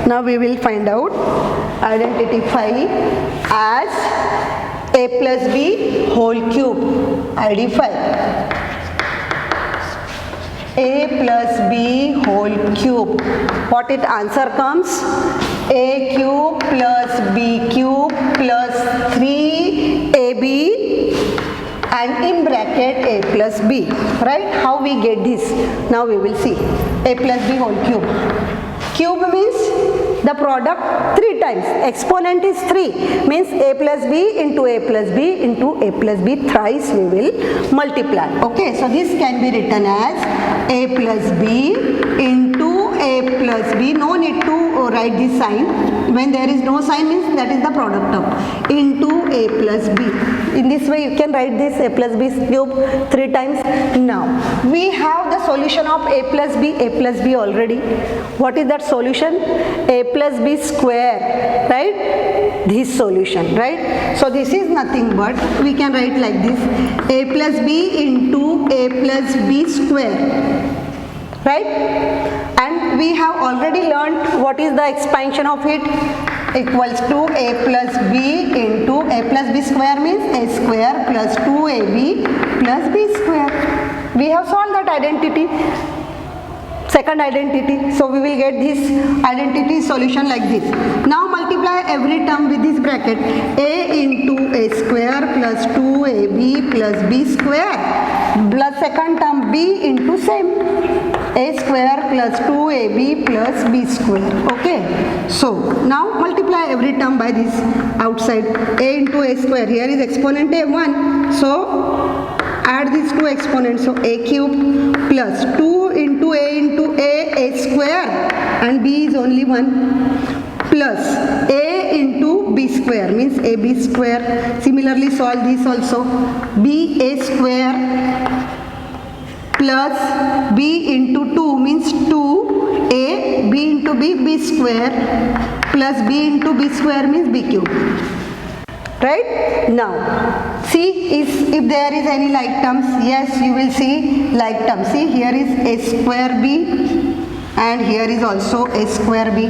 Now we will find out identity phi as a plus b whole cube. ID phi. A plus b whole cube. What it answer comes? A cube plus b cube plus 3ab and in bracket a plus b. Right? How we get this? Now we will see. A plus b whole cube. Cube means the product 3 times. Exponent is 3. Means a plus b into a plus b into a plus b thrice we will multiply. Okay. So this can be written as a plus b into a plus b. No need to write this sign. When there is no sign means that is the product term. Into a plus b. In this way you can write this a plus b cube 3 times. Now we have the solution of a plus b already. What is that solution? A plus b square, right? This solution, right? So this is nothing but we can write like this, a plus b into a plus b square, right? And we have already learned what is the expansion of it, equals to a plus b into a plus b square means a square plus 2ab plus b square. We have solved that identity. Second identity. So we will get this identity solution like this. Now multiply every term with this bracket. A into a square plus 2ab plus b square plus second term b into same. A square plus 2ab plus b square. Okay. So now multiply every term by this outside. A into a square. Here is exponent a 1. So add these two exponents. So a cube plus 2 into a square and b is only 1 plus a into b square means ab square. Similarly solve this also. B a square plus b into 2 means 2a b into b square plus b into b square means b cube. Right? Now, see if there is any like terms. Yes, you will see like terms. See, here is a square b and here is also a square b.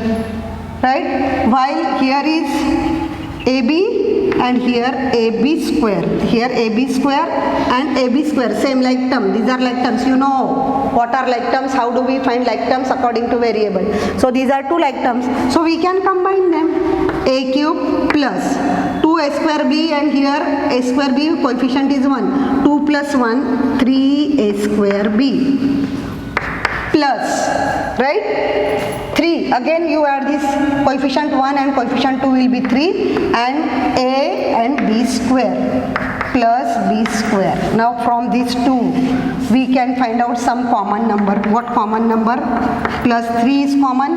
Right? While here is ab and here ab square. Here ab square and ab square. Same like term. These are like terms. You know what are like terms. How do we find like terms according to variable? So these are two like terms. So we can combine them. A cube plus 2a square b and here a square b coefficient is 1. 2 plus 1 3a square b plus, right, 3. Again you add this coefficient 1 and coefficient 2 will be 3 and a and b square plus b square. Now from these two we can find out some common number. What common number? Plus 3 is common.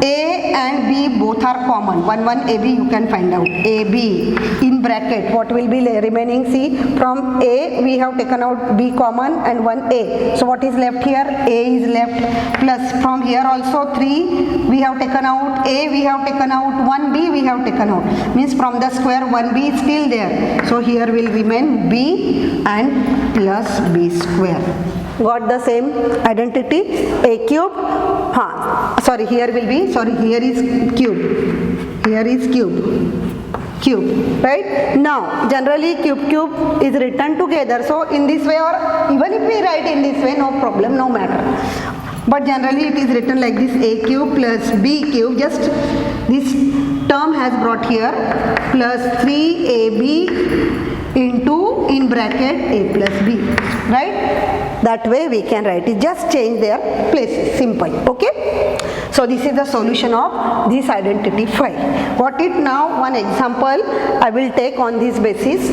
A and B both are common. 1 AB you can find out. AB in bracket. What will be remaining? See, from A we have taken out B common and 1A. So what is left here? A is left. Plus from here also 3 we have taken out A, we have taken out 1B we have taken out. Means from the square 1B is still there. So here will remain B and plus B square. Got the same identity. A cube. Sorry, here will be, here is cube. Here is cube. Right? Now, generally cube is written together. So in this way, or even if we write in this way, no problem, no matter. But generally it is written like this, a cube plus b cube. Just this term has brought here plus 3ab into in bracket a plus b. Right? That way we can write it. Just change their places. Simple. Okay? So this is the solution of this identity phi. What it now? One example I will take on this basis.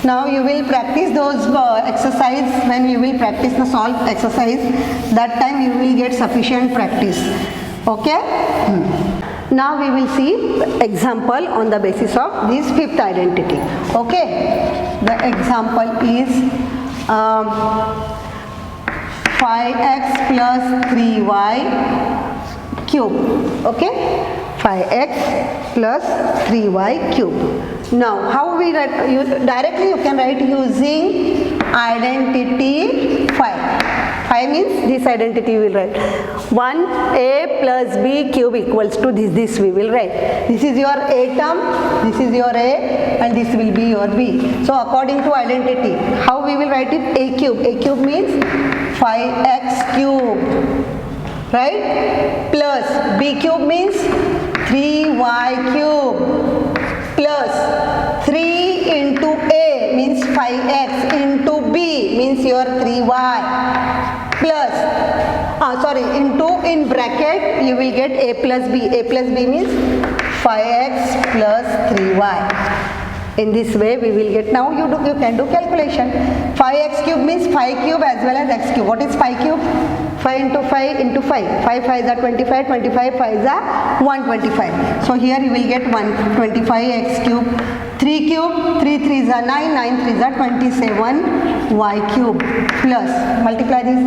Now you will practice those exercise. When you will practice the solve exercise, that time you will get sufficient practice. Okay? Now we will see example on the basis of this fifth identity. Okay? The example is phi x plus 3y cube. Okay? Phi x plus 3y cube. Now how we write? Directly you can write using identity phi. Phi means this identity we will write. 1a plus b cube equals to this we will write. This is your a term, this is your a, and this will be your b. So according to identity, how we will write it? A cube. A cube means 5x cube, right? Plus b cube means 3y cube, plus 3 into a means 5x into b means your 3y, plus in bracket you will get a plus b. A plus b means 5x plus 3y. In this way we will get, now you can do calculation. 5x cube means 5 cube as well as x cube. What is 5 cube? 5 into 5 into 5. 5 5s are 25, 25 5s are 125. So here you will get 125x cube. 3 cube, 3 3s are 9, 9 3s are 27 y cube, plus multiply this.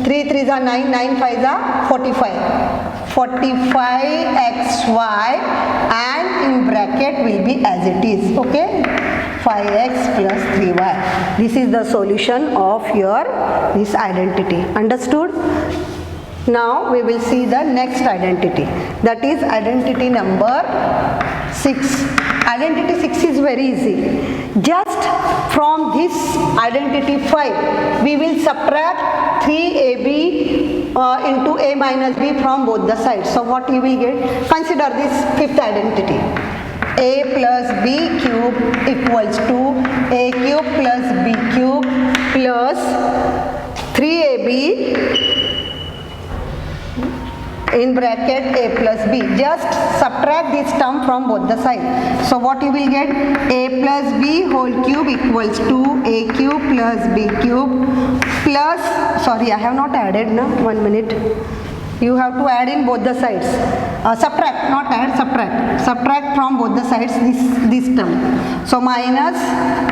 3 3s are 9, 9 5s are 45. 45xy, and in bracket will be as it is, okay? 5x plus 3y. This is the solution of your this identity. Understood? Now we will see the next identity, that is identity number 6. Identity 6 is very easy. Just from this identity 5, we will subtract 3ab into a minus b from both the sides. So what you will get? Consider this fifth identity. A plus b cube equals to a cube plus b cube plus 3ab in bracket a plus b. Just subtract this term from both the sides. So what you will get? A plus b whole cube equals to a cube plus b cube plus, sorry I have not added now, 1 minute. You have to add in both the sides. Subtract, not add, subtract. Subtract from both the sides this term. So minus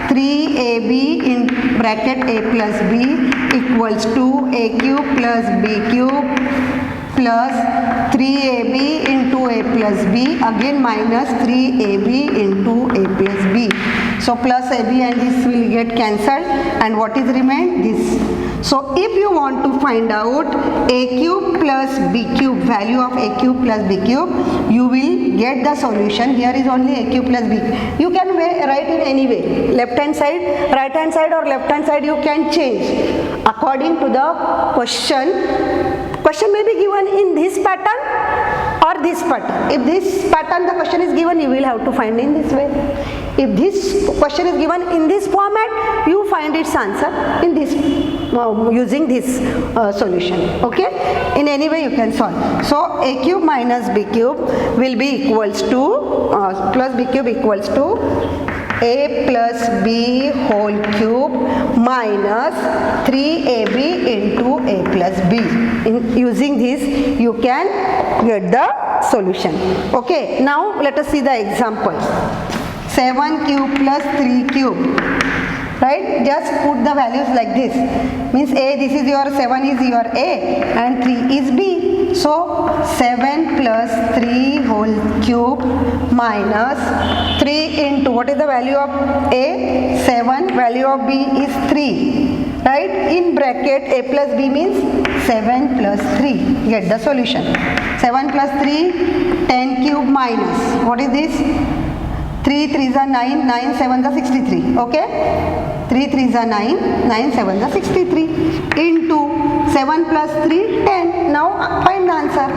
3ab in bracket a plus b equals to a cube plus b cube plus 3ab into a plus b, again minus 3ab into a plus b. So plus ab and this will get cancelled, and what is remain? This. So if you want to find out a cube plus b cube, value of a cube plus b cube, you will get the solution. Here is only a cube plus b. You can write in any way, left hand side, right hand side, or left hand side you can change according to the question. Question may be given in this pattern or this pattern. If this pattern the question is given, you will have to find in this way. If this question is given in this format, you find its answer in this using this solution. Okay, in any way you can solve. So a cube minus b cube will be equals to plus b cube equals to a plus b whole cube minus 3ab into a plus b. In using this you can get the solution. Okay, now let us see the example. 7 cube plus 3 cube, right? Just put the values like this. Means a, this is your 7 is your a and 3 is b. So 7 plus 3 whole cube minus 3 into, what is the value of a? 7, value of b is 3, right? In bracket a plus b means 7 plus 3. Get the solution. 7 plus 3, 10 cube minus, what is this? 3 3s are 9, 9 7s are 63. Okay? 3 3s are 9, 9 7s are 63. Into 7 plus 3, 10. Now find the answer.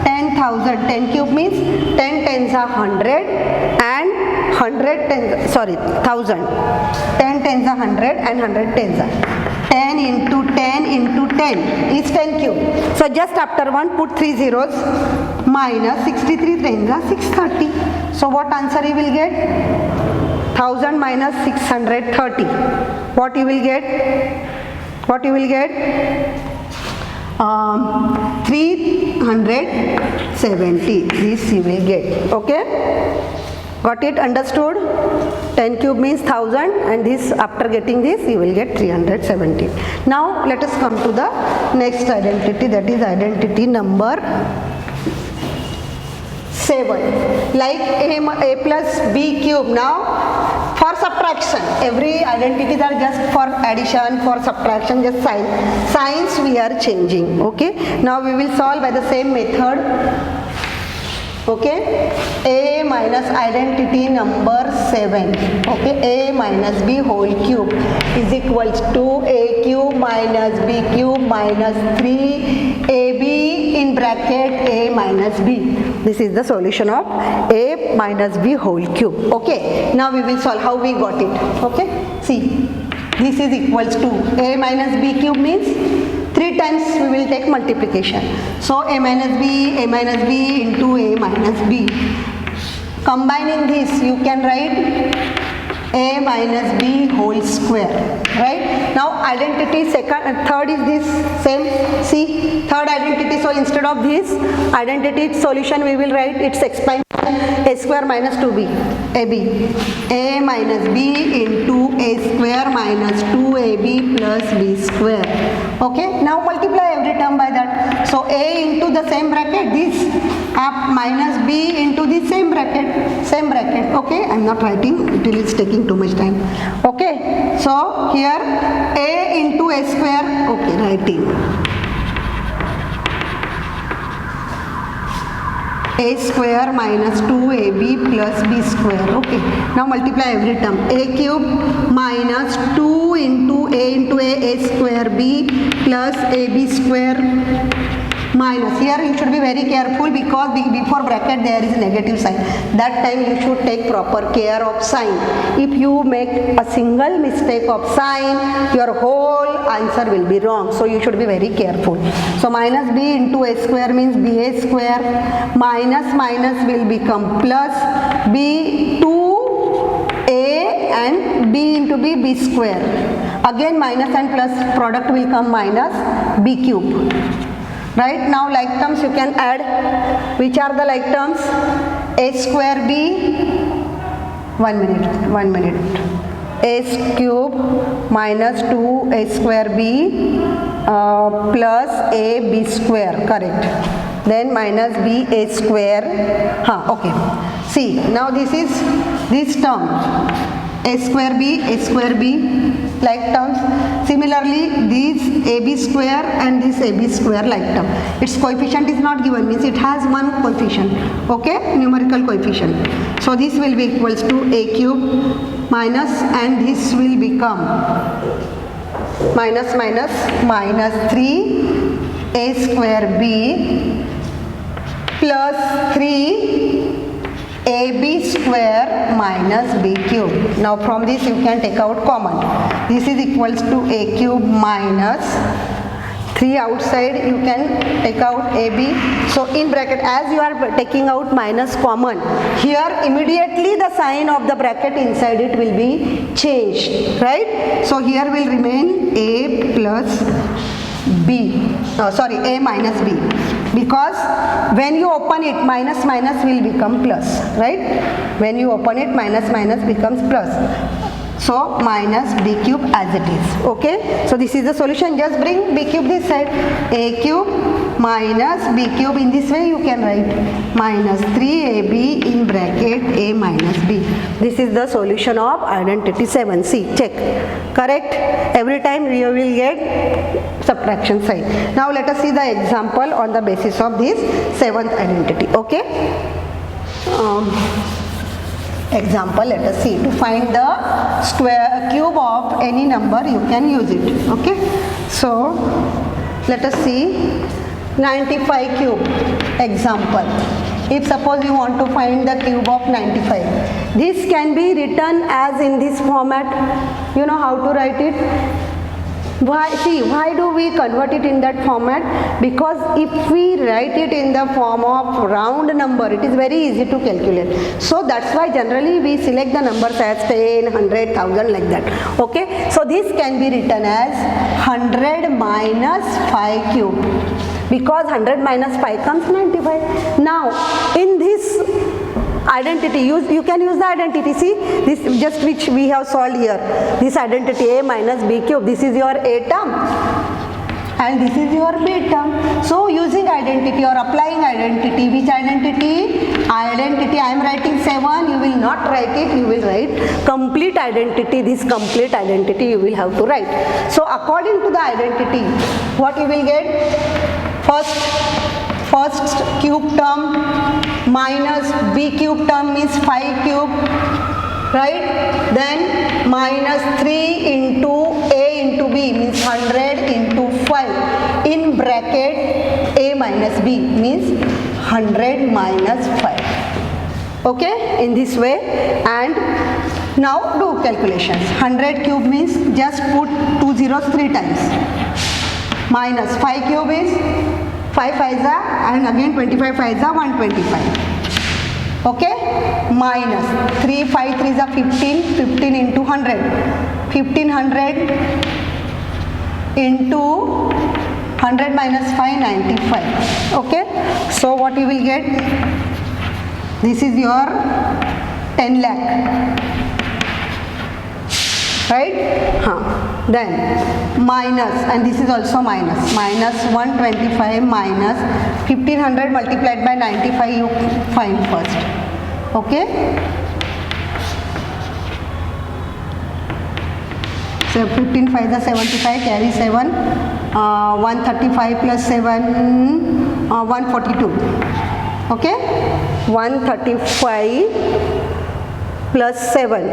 10,000. 10 cube means 10 tens are 100 and 100 tens, sorry, 1000. 10 tens are 100 and 100 tens are 10 into 10 into 10 is 10 cube. So just after 1 put 3 zeros minus 63 tens are 630. So what answer you will get? 1000 minus 630. What you will get? What you will get? 370. This you will get. Okay? Got it? Understood? 10 cube means 1000, and this, after getting this you will get 370. Now let us come to the next identity, that is identity number 7. Like a plus b cube. Now For subtraction, every identities are just for addition, for subtraction, just signs we are changing. Okay, now we will solve by the same method. Okay, a minus identity number 7, okay, a minus b whole cube is equals to a cube minus b cube minus 3ab in bracket a minus b. This is the solution of a minus b whole cube. Okay, now we will solve how we got it. Okay, see, this is equals to a minus b cube means 3 times we will take multiplication. So a minus b into a minus b. Combining this, you can write a minus b whole square, right? Now identity third is this same. See, third identity. So instead of this identity solution, we will write its expansion a square minus 2b, ab, a minus b into a square minus 2ab plus b square. Okay, now multiply every term by that. So a into the same bracket, this up minus b into the same bracket. Okay, I am not writing, it is taking too much time. Okay, so here a into a square, okay, writing a square minus 2ab plus b square. Okay, now multiply every term. A cube minus 2 into a square b plus ab square minus. Here you should be very careful because before bracket there is negative sign. That time you should take proper care of sign. If you make a single mistake of sign, your whole answer will be wrong. So you should be very careful. So minus b into a square means ba square. Minus will become plus b to a and b into b square. Again minus and plus product will come minus b cube. Right, now like terms you can add. Which are the like terms? A square b, 1 minute, a cube minus 2a square b plus a b square, correct. Then minus b a square, okay. See, now this is this term, a square b, like terms. Similarly, these ab square and this ab square like term. Its coefficient is not given, means it has one coefficient, okay, numerical coefficient. So this will be equals to a cube minus, and this will become minus 3 a square b plus 3 ab square minus b cube. Now from this you can take out common. This is equals to a cube minus 3 outside, you can take out ab. So in bracket, as you are taking out minus common, here immediately the sign of the bracket inside it will be changed, right? So here will remain a plus b, a minus b, because when you open it minus will become plus, right? When you open it minus becomes plus. So minus b cube as it is. Okay, so this is the solution. Just bring b cube this side. A cube minus b cube, in this way you can write minus 3ab in bracket a minus b. This is the solution of identity 7. See, check, correct. Every time you will get subtraction sign. Now let us see the example on the basis of this 7th identity. Okay, example, let us see. To find the square cube of any number, you can use it. Okay, so let us see 95 cube example. If suppose you want to find the cube of 95, this can be written as in this format. You know how to write it? Why do we convert it in that format? Because if we write it in the form of round number, it is very easy to calculate. So that's why generally we select the numbers as 10, 100, 1000 like that. Okay, so this can be written as 100 minus 5 cube, because 100 minus 5 comes 95. Now in this identity, you can use the identity. See, this just which we have solved here, this identity a minus b cube, this is your a term. and this is your b term. So using identity or applying identity, which identity? Identity, I am writing 7, you will not write it, you will write complete identity. This complete identity you will have to write. So according to the identity, what you will get? First cube term minus b cube term is 5 cube, right? Then minus 3 into a into b means 100 into 5 in bracket a minus b means 100 minus 5. Okay, in this way. And now do calculations. 100 cube means just put 2 zeros 3 times. Minus 5 cube is 5 5s are, and again 25 5s are 125. Okay, minus 3 5 3s are 15 into 100, 1500 into 100 minus 5 95. Okay, so what you will get? This is your 10 lakh, right? Then minus, and this is also minus 125 minus 1500 multiplied by 95 you find first. Okay, so 15 5 is 75, carry 7, 135 plus 7, 142. Okay, 135 plus 7,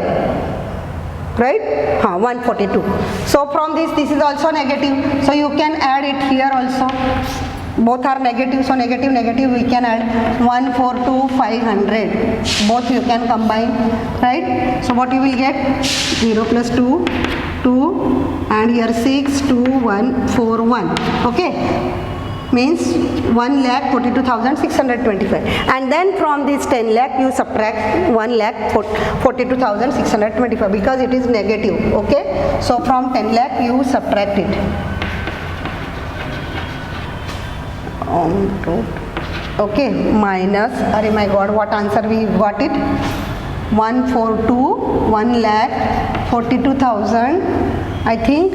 right? 142. So from this is also negative, so you can add it here also. Both are negative, so negative we can add 142 500. Both you can combine, right? So what you will get? 0 plus 2 2, and here 6 2 1 4 1. Okay, means 1,42,625, and then from this 10 lakh you subtract 1,42,625 because it is negative. Okay, so from 10 lakh you subtract it. Okay, minus, oh my god, what answer we got it? 142, 1,42,000, I think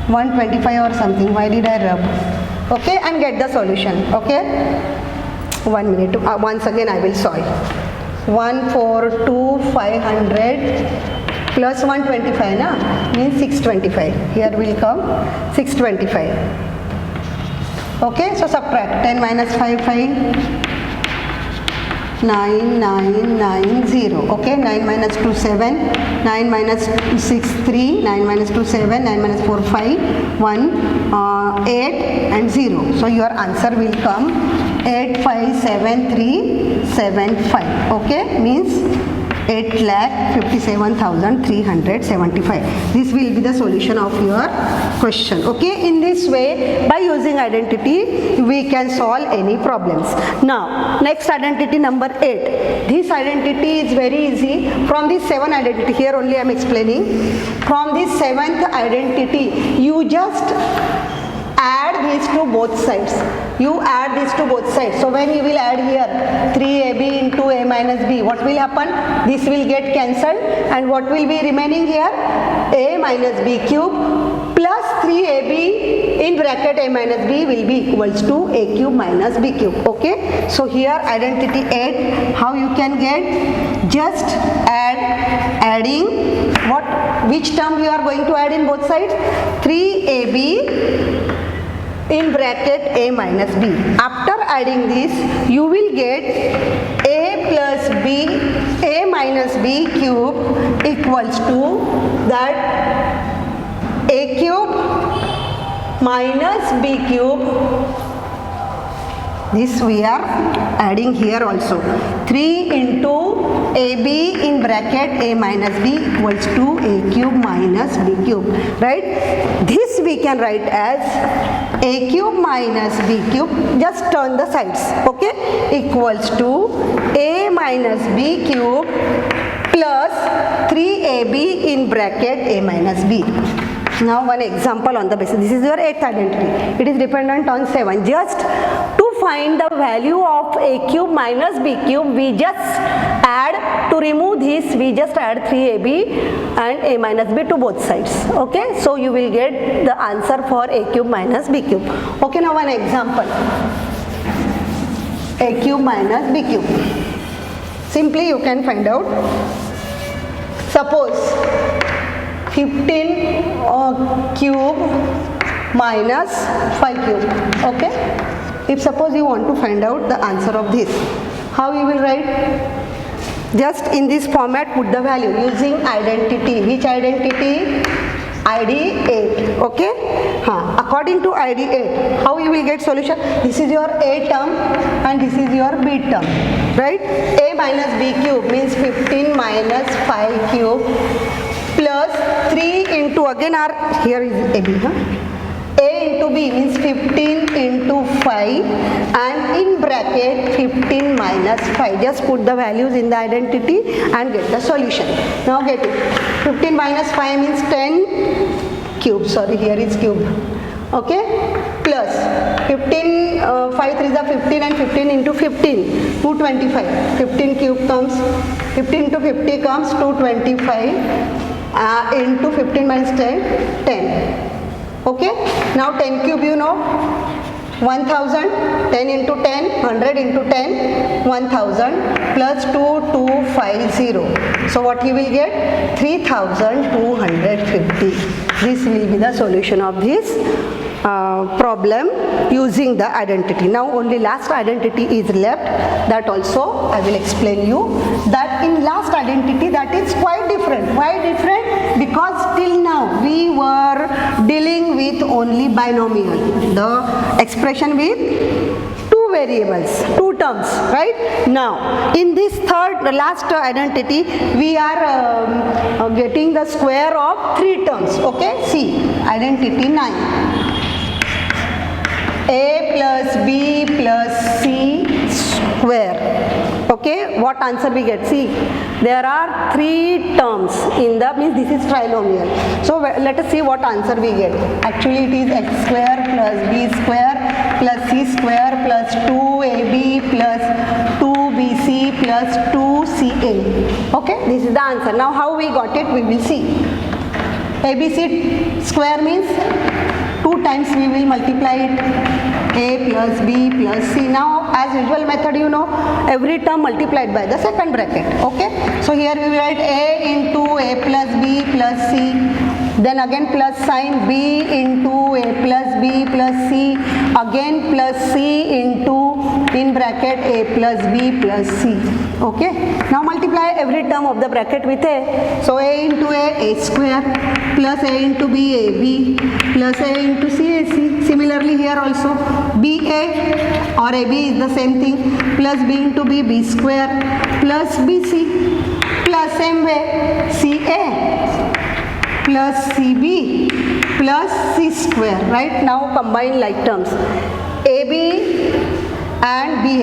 125 or something. Why did I rub? Okay, and get the solution. Okay, 1 minute. Once again I will solve. 142 500 plus 125 na means 625. Here will come 625. Okay, so subtract 10 minus 5 9990. Okay, 9 minus 2 7, 9 minus 6 3, 9 minus 2 7, 9 minus 4 5, 1 8 and 0. So your answer will come 857375. Okay, means 8,57,375. This will be the solution of your question. Okay, in this way, by using identity we can solve any problems. Now next identity number 8. This identity is very easy. From this 7 identity, here only I am explaining. From this 7th identity you just add these to both sides. You add these to both sides. So when you will add here 3ab into a minus b, what will happen? This will get cancelled, and what will be remaining here? A minus b cube plus 3ab in bracket a minus b will be equals to a cube minus b cube. Okay, so here identity 8, how you can get? Just adding what? Which term you are going to add in both sides? 3ab in bracket a minus b. After adding this you will get a plus b, a minus b cube equals to that a cube minus b cube. This we are adding here also. 3 into ab in bracket a minus b equals to a cube minus b cube, right? This we can write as a cube minus b cube, just turn the sides, okay, equals to a minus b cube plus 3ab in bracket a minus b. Now one example on the basis. This is your 8th identity. It is dependent on 7. Just to find the value of a cube minus b cube, we just add, to remove this we just add 3ab and a minus b to both sides. Okay, so you will get the answer for a cube minus b cube. Okay, now one example, a cube minus b cube. Simply you can find out. Suppose 15 cube minus 5 cube. Okay, if suppose you want to find out the answer of this, how you will write? Just in this format put the value using identity. Which identity? ID 8. Okay, according to ID 8, how you will get solution? This is your A term and this is your B term, right? A minus B cube means 15 minus 5 cube plus 3 into, again our, here is AB, A into B means 15 into 5 and in bracket 15 minus 5. Just put the values in the identity and get the solution. Now get it. 15 minus 5 means 10 cube. Sorry, here is cube. Okay. Plus 15, 5 3s are 15 and 15 into 15, 225. 15 cube comes, 15 into 50 comes 225 into 15 minus 10, 10. Okay, now 10 cube you know, 1000, 10 into 10, 100 into 10, 1000 plus 2250. So what you will get? 3250. This will be the solution of this problem using the identity. Now only last identity is left, that also I will explain you. That in last identity, that is quite different. Why different? Because till now we were dealing with only binomial, the expression with two variables, two terms, right? Now in this last identity we are getting the square of three terms. Okay, see identity 9. A plus B plus C square. Okay, what answer we get? See, there are three terms in the, means this is trinomial. So let us see what answer we get. Actually it is x square plus b square plus c square plus 2ab plus 2bc plus 2ca. Okay, this is the answer. Now how we got it, we will see. ABC square means 2 times we will multiply it, a plus b plus c. Now as usual method, you know, every term multiplied by the second bracket. Okay, so here we will write a into a plus b plus c, then again plus sign, b into a plus b plus c, again plus c into, in bracket, a plus b plus c. Okay, now multiply every term of the bracket with a. So a into a square plus a into b, ab plus a into c, ac. Similarly here also ba or ab is the same thing, plus b into b, b square plus bc plus same way ca plus cb plus c square. Right, now combine like terms, ab and ba.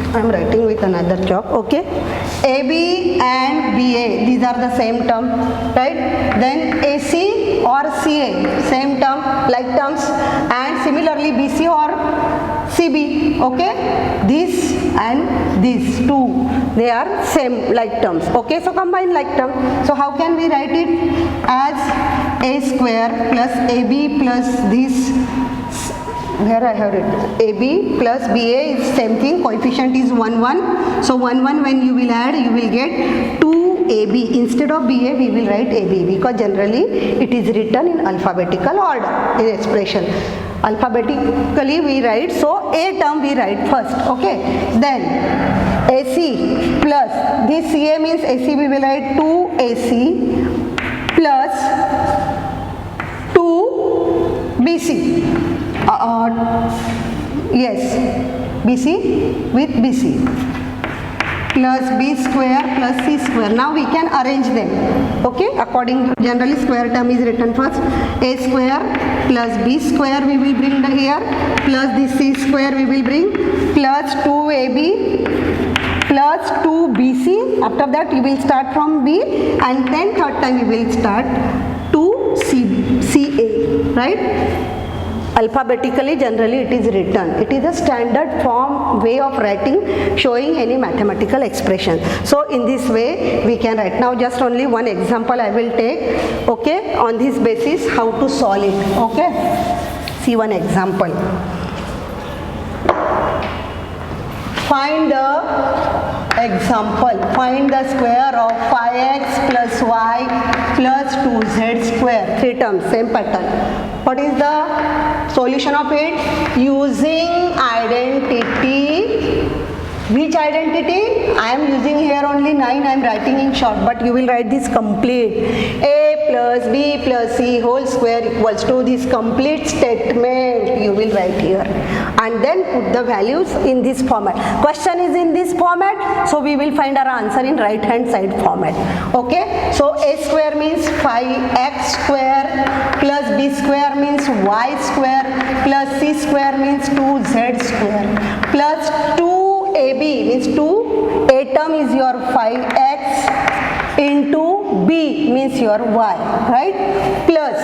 I am writing with another chalk. Okay, AB and BA, these are the same term, right? Then AC or CA, same term, like terms, and similarly BC or CB. Okay, this and these two, they are same like terms. Okay, so combine like term. So how can we write it? As a square plus AB plus this. Here I have written AB plus BA is same thing, coefficient is 1 1. So 1 1 when you will add, you will get 2AB. Instead of BA we will write AB, because generally it is written in alphabetical order in expression. Alphabetically we write, so A term we write first. Okay, then AC plus this CA means AC, we will write 2AC plus 2BC. Yes, BC with BC plus B square plus C square. Now we can arrange them. Okay, according to generally square term is written first. A square plus B square we will bring here, plus this C square we will bring, plus 2AB plus 2BC. After that you will start from B, and then third time you will start 2CA, right? alphabetically generally it is written. It is a standard form way of writing showing any mathematical expression. So in this way we can write. Now just only one example I will take, okay, on this basis how to solve it, okay. See one example. Find the example. Find the square of 5x plus y plus 2z square. 3 terms, same pattern. What is the solution of it? Using identity. Which identity? I am using here only 9, I am writing in short, but you will write this complete. A plus b plus c whole square equals to this complete statement you will write here. And then put the values in this format. Question is in this format, so we will find our answer in right hand side format. Okay, so a square means 5x square plus b square means y square plus c square means 2z square plus 2ab means 2, a term is your 5x into b means your y, right, plus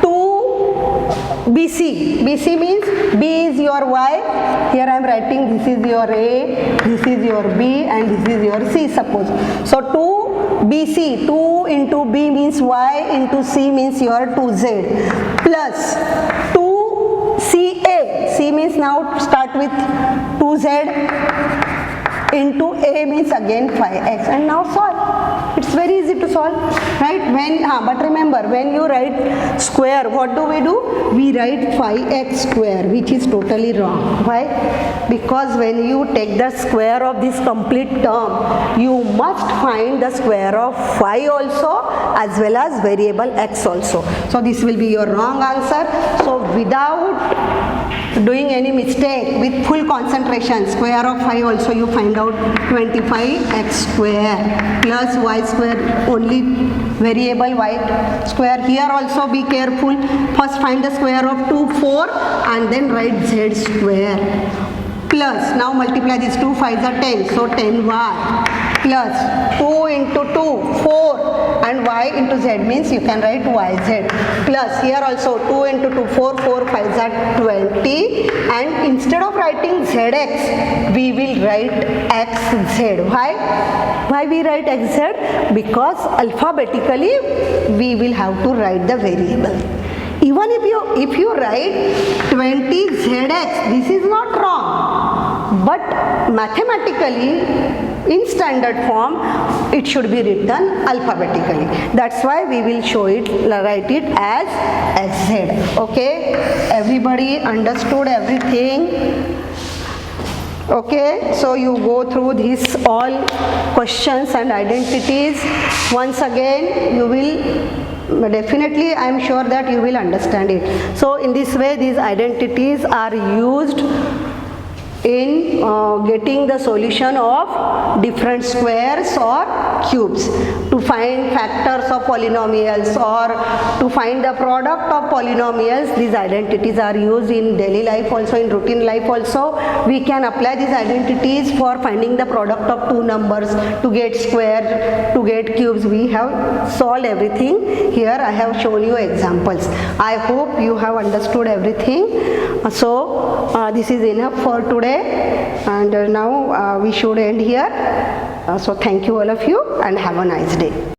2bc, bc means b is your y, here I am writing this is your a, this is your b and this is your c suppose. So 2bc, 2 into b means y into c means your 2z plus 2ca, c means now start with 2z into a means again 5x and now solve. It's very easy to solve, right? But remember, when you write square, what do? We write 5x square, which is totally wrong. Why? Because when you take the square of this complete term, you must find the square of 5 also as well as variable x also. So this will be your wrong answer. So without doing any mistake, with full concentration, square of 5 also you find out 25x square plus y square, only variable y square. Here also be careful, first find the square of 2, 4 and then write z square plus, now multiply these 2 5s are 10, so 10y plus 2 into 2, 4 and y into z means you can write yz plus here also 2 into 2, 4, 4 5s are 20 and instead of writing zx we will write xz. Why we write xz? Because alphabetically we will have to write the variable. Even if you write 20zx, this is not wrong, but mathematically in standard form it should be written alphabetically. That's why we will write it as sz. Okay, everybody understood everything? Okay, so you go through these all questions and identities once again. You will definitely, I am sure that you will understand it. So in this way these identities are used in getting the solution of different squares or cubes, to find factors of polynomials or to find the product of polynomials. These identities are used in daily life also, in routine life also. We can apply these identities for finding the product of two numbers, to get square, to get cubes. We have solved everything. Here I have shown you examples. I hope you have understood everything. So this is enough for today, and now we should end here. So thank you all of you and have a nice day.